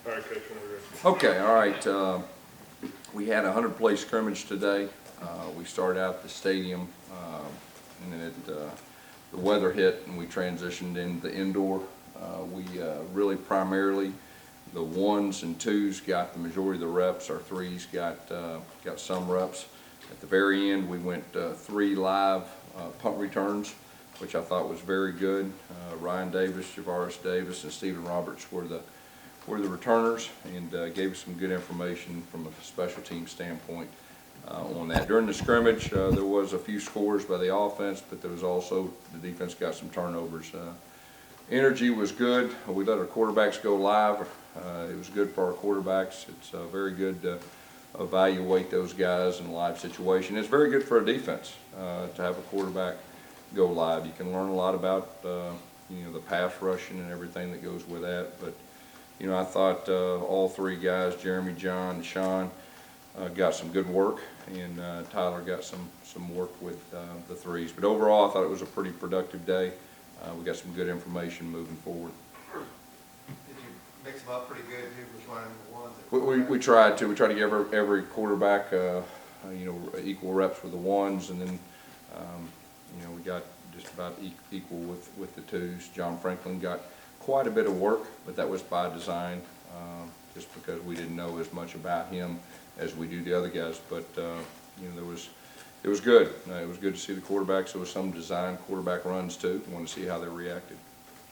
All right, Coach, when we're ready. Okay, all right. We had a 100-play scrimmage today. We started out at the stadium, and then the weather hit, and we transitioned into the indoor. We really primarily, the ones and twos got the majority of the reps. Our threes got some reps. At the very end, we went 3 live punt returns, which I thought was very good. Ryan Davis, Javaris Davis, and Stephen Roberts were the returners, and gave us some good information from a special team standpoint on that. During the scrimmage, there was a few scores by the offense, but there was also the defense got some turnovers. Energy was good. We let our quarterbacks go live. It was good for our quarterbacks. It's very good to evaluate those guys in a live situation. It's very good for a defense to have a quarterback go live. You can learn a lot about the pass rushing and everything that goes with that. But I thought all 3 guys, Jeremy, John, and Sean, got some good work, and Tyler got some work with the threes. But overall, I thought it was a pretty productive day. We got some good information moving forward. Did you mix them up pretty good? Who was running the ones? We tried to. We tried to give every quarterback equal reps with the ones, and then we got just about equal with the twos. John Franklin got quite a bit of work, but that was by design, just because we didn't know as much about him as we do the other guys. But it was good. It was good to see the quarterbacks. There was some design quarterback runs too. I want to see how they reacted.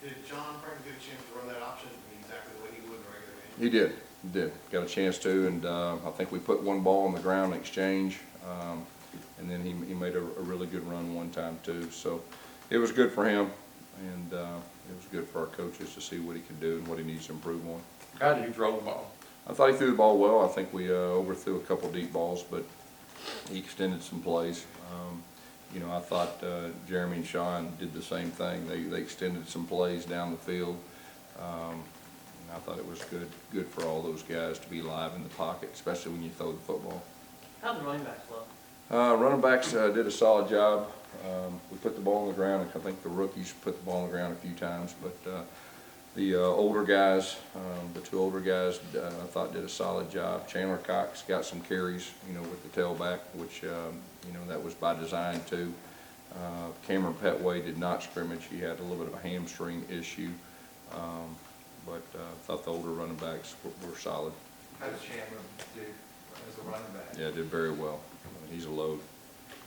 Did John Franklin get a chance to run that option exactly the way he would in a regular game? He did. He did. Got a chance to, and I think we put 1 ball on the ground in exchange, and then he made a really good run one time too. So it was good for him, and it was good for our coaches to see what he could do and what he needs to improve on. How did he throw the ball? I thought he threw the ball well. I think we overthrew a couple deep balls, but he extended some plays. I thought Jeremy and Sean did the same thing. They extended some plays down the field. And I thought it was good for all those guys to be live in the pocket, especially when you throw the football. How did the running backs look? Running backs did a solid job. We put the ball on the ground, and I think the rookies put the ball on the ground a few times, but the older guys, the 2 older guys, I thought did a solid job. Chandler Cox got some carries, with the tailback, which that was by design too. Cameron Petway did not scrimmage. He had a little bit of a hamstring issue, but I thought the older running backs were solid. How does Chandler do as a running back? Yeah, did very well. He's a load.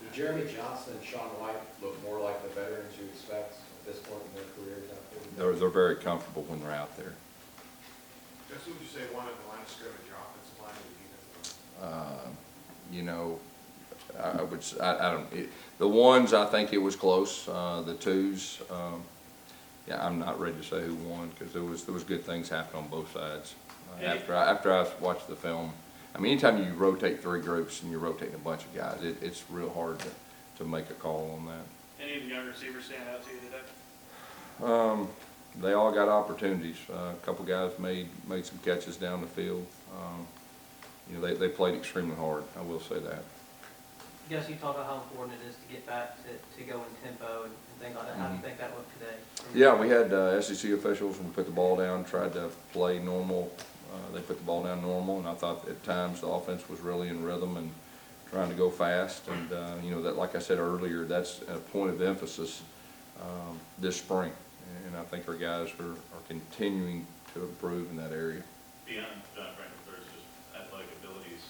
Do Jeremy Johnson and Sean White look more like the veterans you expect at this point in their careers out there? They're very comfortable when they're out there. Just who would you say won at the line of scrimmage, your offensive line or the defensive line? I don't. The ones, I think it was close. The twos, yeah, I'm not ready to say who won, because there was good things happening on both sides. After I watched the film, I mean, anytime you rotate 3 groups and you're rotating a bunch of guys, it's real hard to make a call on that. Any of the young receivers stand out to you today? They all got opportunities. A couple guys made some catches down the field. They played extremely hard. I will say that. Gus, you talk about how important it is to get back to go in tempo and things like that. How do you think that looked today? Yeah, we had SEC officials when we put the ball down, tried to play normal. They put the ball down normal, and I thought at times the offense was really in rhythm and trying to go fast. And that, like I said earlier, that's a point of emphasis this spring. And I think our guys are continuing to improve in that area. Beyond John Franklin versus athletic abilities,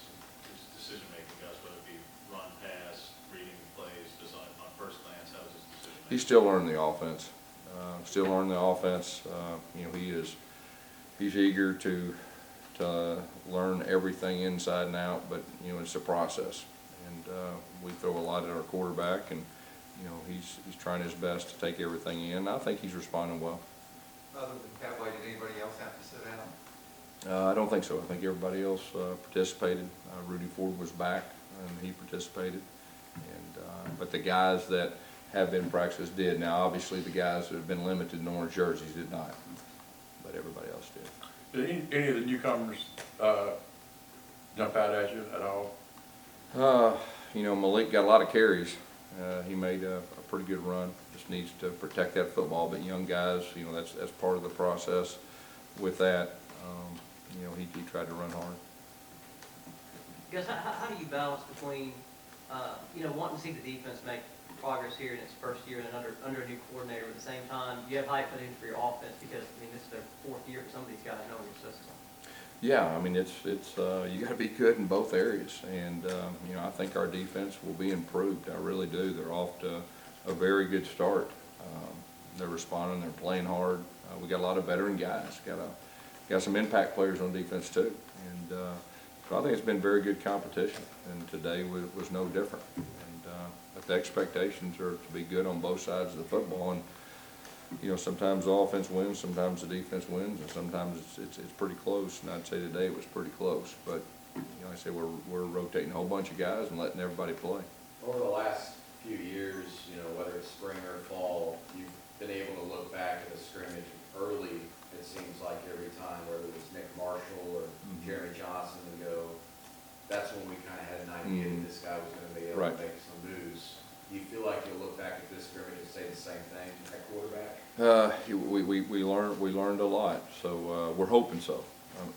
his decision-making, Gus, whether it be run, pass, reading plays, just on first glance, how is his decision-making? He's still learning the offense. He's eager to learn everything inside and out, but it's a process. And we throw a lot at our quarterback, and he's trying his best to take everything in. I think he's responding well. Other than Petway, did anybody else have to sit down? I don't think so. I think everybody else participated. Rudy Ford was back, and he participated. And but the guys that have been practiced did. Now, obviously, the guys that have been limited in orange jerseys did not, but everybody else did. Did any of the newcomers jump out at you at all? Malik got a lot of carries. He made a pretty good run. Just needs to protect that football. But young guys, that's part of the process with that. he tried to run hard. Gus, how do you balance between, wanting to see the defense make progress here in its first year and then under a new coordinator, at the same time, you have high expectations for your offense because, this is their 4th year for some of these guys knowing your system. Yeah, I mean, it's you got to be good in both areas, and I think our defense will be improved. I really do. They're off to a very good start. They're responding. They're playing hard. We got a lot of veteran guys. Got some impact players on defense too, and so I think it's been very good competition. And today was no different. And but the expectations are to be good on both sides of the football. And sometimes the offense wins, sometimes the defense wins, and sometimes it's pretty close. And I'd say today it was pretty close. But like I say, we're rotating a whole bunch of guys and letting everybody play. Over the last few years, whether it's spring or fall, you've been able to look back at the scrimmage early, it seems like every time, whether it was Nick Marshall or Jeremy Johnson, and go, that's when we kind of had an idea that this guy was going to be able Right. to make some moves. Do you feel like you'll look back at this scrimmage and say the same thing at quarterback? We learned a lot, so we're hoping so.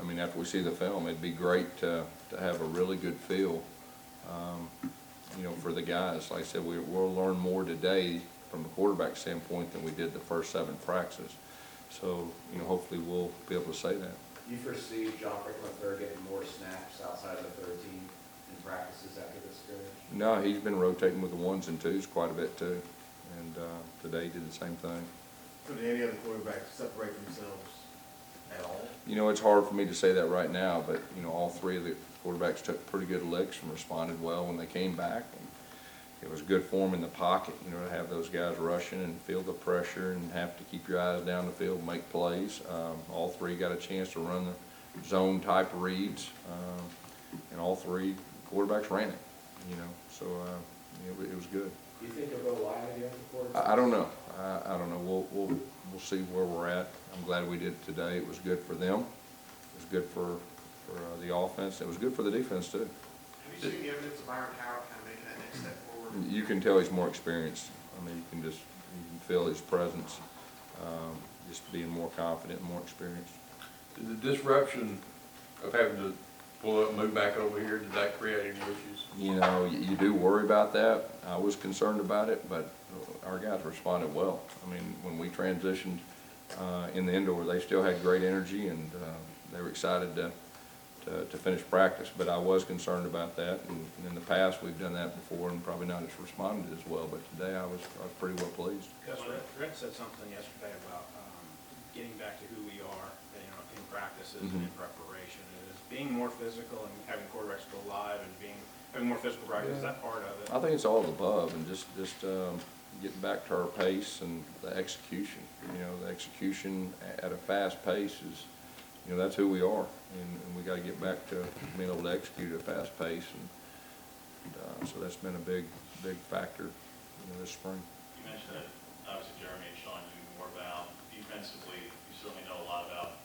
I mean, after we see the film, it'd be great to have a really good feel, for the guys. Like I said, we'll learn more today from a quarterback standpoint than we did the first 7 practices. So, hopefully we'll be able to say that. Do you foresee John Franklin III getting more snaps outside of the 13 in practices after this scrimmage? No, he's been rotating with the 1s and 2s quite a bit too, and today he did the same thing. So did any other quarterbacks separate themselves at all? It's hard for me to say that right now, but all 3 of the quarterbacks took pretty good licks and responded well when they came back. And it was good for them in the pocket, to have those guys rushing and feel the pressure and have to keep your eyes down the field and make plays. All 3 got a chance to run the zone type reads, and all 3 quarterbacks ran it. So it was good. Do you think he'll go wide again for quarterback? I don't know. I don't know. We'll see where we're at. I'm glad we did it today. It was good for them. It was good for the offense. It was good for the defense too. Have you seen the evidence of Byron Howard kind of making that next step forward? You can tell he's more experienced. I mean, you can feel his presence, just being more confident and more experienced. Did the disruption of having to pull up and move back over here, did that create any issues? You do worry about that. I was concerned about it, but our guys responded well. I mean, when we transitioned in the indoor, they still had great energy, and they were excited to finish practice. But I was concerned about that, and in the past we've done that before and probably not as responded as well. But today I was pretty well pleased. Gus, Rick said something yesterday about getting back to who we are, in practices and in preparation. Is being more physical and having quarterbacks go live and having more physical practice, is that part of it? I think it's all of the above, and just getting back to our pace and the execution. The execution at a fast pace is, that's who we are, and we got to get back to being able to execute at a fast pace, and so that's been a big factor, this spring. You mentioned that obviously Jeremy and Sean knew more about defensively. You certainly know a lot about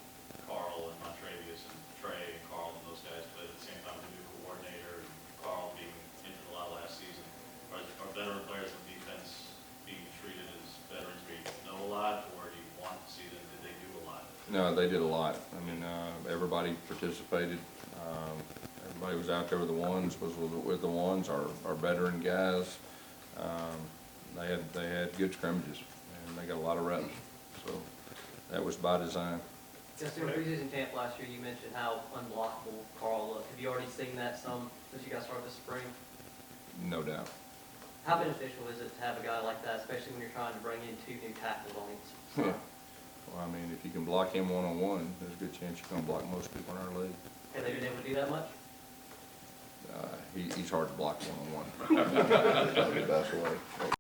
Carl and Montravius and Trey and Carl and those guys, but at the same time, the new coordinator and Carl being into a lot last season, are veteran players on defense being treated as veterans where you know a lot, or do you want to see them? Did they do a lot? No, they did a lot. I mean, everybody participated. Everybody was out there with the 1s, was with the 1s. Our veteran guys, they had good scrimmages, and they got a lot of reps. So that was by design. Yes, in preseason camp last year, you mentioned how unblockable Carl looked. Have you already seen that some since you guys started this spring? No doubt. How beneficial is it to have a guy like that, especially when you're trying to bring in 2 new tackles on each side? Yeah. Well, I mean, if you can block him one-on-one, there's a good chance you're going to block most people in our league. Have they been able to do that much? He's hard to block one-on-one. That's the best way.